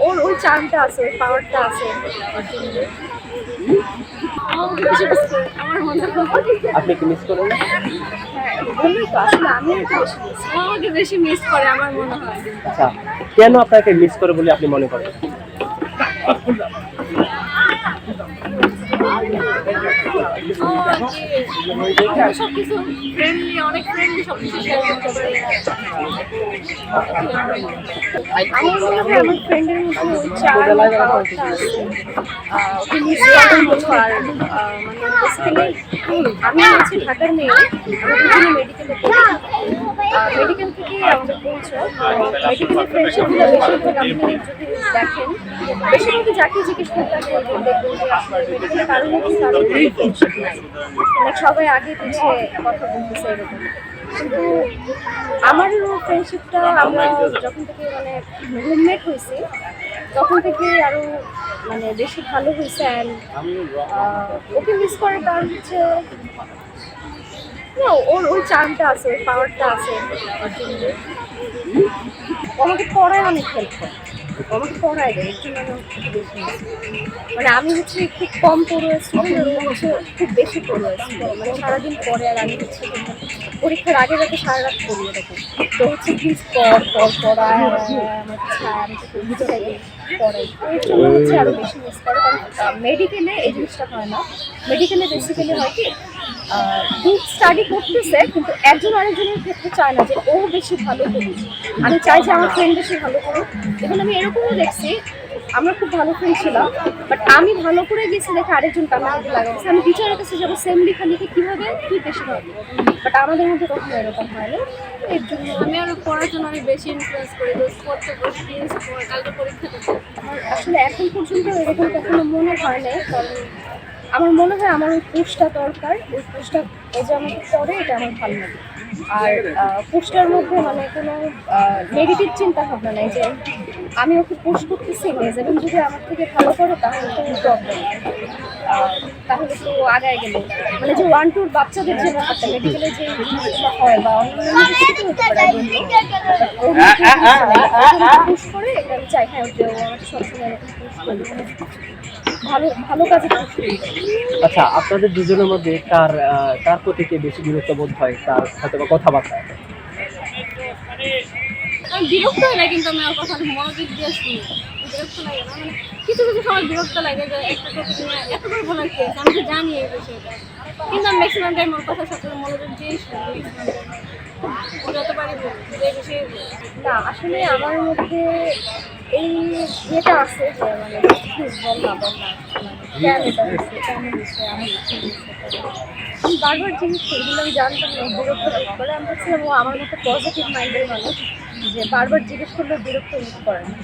ওর ওই চার্মটা আছে, ওই পাওয়ারটা আছে। আমার মনে হয় আপনি কি মিস করেন? হ্যাঁ, বললেই তো আসলে আমি একটু বেশি মিস, আমাকে বেশি মিস করে আমার মনে হয়। আচ্ছা, কেন আপনাকে মিস করে বলে আপনি মনে করেন? সবকিছু ফ্রেন্ডলি, অনেক ফ্রেন্ডলি, সবকিছু শেয়ার করতে পারি। আমার মনে হয় আমার ফ্রেন্ডের মধ্যে ওই চার্ম আর পাওয়ারটা আছে। ওকে মিস করার মতো। আর মানে বেসিক্যালি আমি হচ্ছে ঢাকার মেয়ে, আমরা দুজনে মেডিকেলে পড়ি। মেডিকেল থেকেই আমাদের পরিচয়। মেডিকেলের ফ্রেন্ডশিপগুলো বেশিরভাগ আপনি যদি দেখেন, বেশিরভাগই যাকে জিজ্ঞেস করতে দেখবেন যে আসলে মেডিকেলের কারোর মধ্যে কারোর ফ্রেন্ডশিপ নাই, মানে সবাই আগে পিছিয়ে কথা বলতেছে এরকম। কিন্তু আমার ফ্রেন্ডশিপটা আমরা যখন থেকে মানে রুমমেট হয়েছি তখন থেকে আরো মানে বেশি ভালো হয়েছে। অ্যান্ড ওকে মিস করার কারণ হচ্ছে না, ওর ওই চার্মটা আছে, ওই পাওয়ারটা আছে। আমাকে পড়ায় অনেক হেল্প করে, আমাকে পড়ায় দেয়, এর জন্য আমি ওকে বেশি miss করি। মানে আমি হচ্ছে খুব কম পড়ুয়া স্টুডেন্ট আর ও হচ্ছে খুব বেশি পড়ুয়া স্টুডেন্ট। মানে সারাদিন পড়ে আর আমি হচ্ছে পরীক্ষার আগে যাতে সারা রাত পড়ি এরকম। তো হচ্ছে প্লিজ পড়ায় আমার কাছে আমি তো বুঝে যাই পড়াই, এর জন্য হচ্ছে আরো বেশি মিস করে। কারণ মেডিকেলে এই জিনিসটা হয় না। মেডিকেলে বেসিক্যালি হয় কি, গ্রুপ স্টাডি করতেছে কিন্তু একজন আরেকজনের ক্ষেত্রে চায় না যে ও বেশি ভালো করুক, আমি চাই যে আমার ফ্রেন্ড বেশি ভালো করুক। এখন আমি এরকমও দেখছি, আমরা খুব ভালো ফ্রেন্ড ছিলাম, বাট আমি ভালো করে গেছি দেখে আরেকজন কান্নাকাটি লাগাইছে। আমি টিচারের কাছে যাবো সেম লেখা লিখে কীভাবে তুই বেশি ভালো, বাট আমাদের মধ্যে কখনো এরকম হয় না। এর জন্য আমি আরো পড়ার জন্য অনেক বেশি ইনফ্লুয়েন্স করি, পড়তে বসি, কালকে পরীক্ষা দেবো। আমার আসলে এখন পর্যন্ত এরকম কখনো মনে হয় না, কারণ আমার মনে হয় আমার ওই পুষটা দরকার। ওই পুষটা ও যে আমাকে করে এটা আমার ভালো লাগে। আর পুষটার মধ্যে মানে কোনো নেগেটিভ চিন্তা ভাবনা নাই যে আমি ওকে পুশ করতেছি মেজ এবং যদি আমার থেকে ভালো করে তাহলে তো প্রবলেম, তাহলে তো আগায় গেল। মানে যে 1-2 বাচ্চাদের যে ব্যাপারটা মেডিকেলে যে জিনিসটা হয় বা অন্য কিছুতে হতে পারে, পুশ করে এটা আমি চাই। হ্যাঁ, যে ও আমাকে সবসময় পুশ করে ভালো ভালো কাজে পুশ করি। আচ্ছা, আপনাদের দুজনের মধ্যে কার প্রতি কে বেশি গুরুত্ব বোধ হয়, তার হয়তো বা কথাবার্তা? আমি বিরক্ত হয় না, কিন্তু আমি ওর কথা মনোযোগ দিয়ে শুনি। বিরক্ত লাগে না, মানে কিছু কিছু সময় বিরক্ত লাগে যে একটা টপিক নিয়ে এত করে বলার কি আছে, আমি তো জানি এই বিষয়টা, কিন্তু আমি ম্যাক্সিমাম টাইম ওর কথা সবসময় মনোযোগ দিয়ে শুনি। ও যত পারি যে বিষয়ে না, আসলে আমার মধ্যে এই ইয়েটা আছে যে মানে প্লিজ বল না কেন এটা হচ্ছে, কেন হচ্ছে, আমার কিছু আমি বারবার জিনিস এগুলো আমি জানতাম না, বিরক্ত করে। আমি ভাবছিলাম ও আমার মতো পজিটিভ মাইন্ডের মানুষ যে বারবার জিজ্ঞেস করলে বিরক্ত করে না।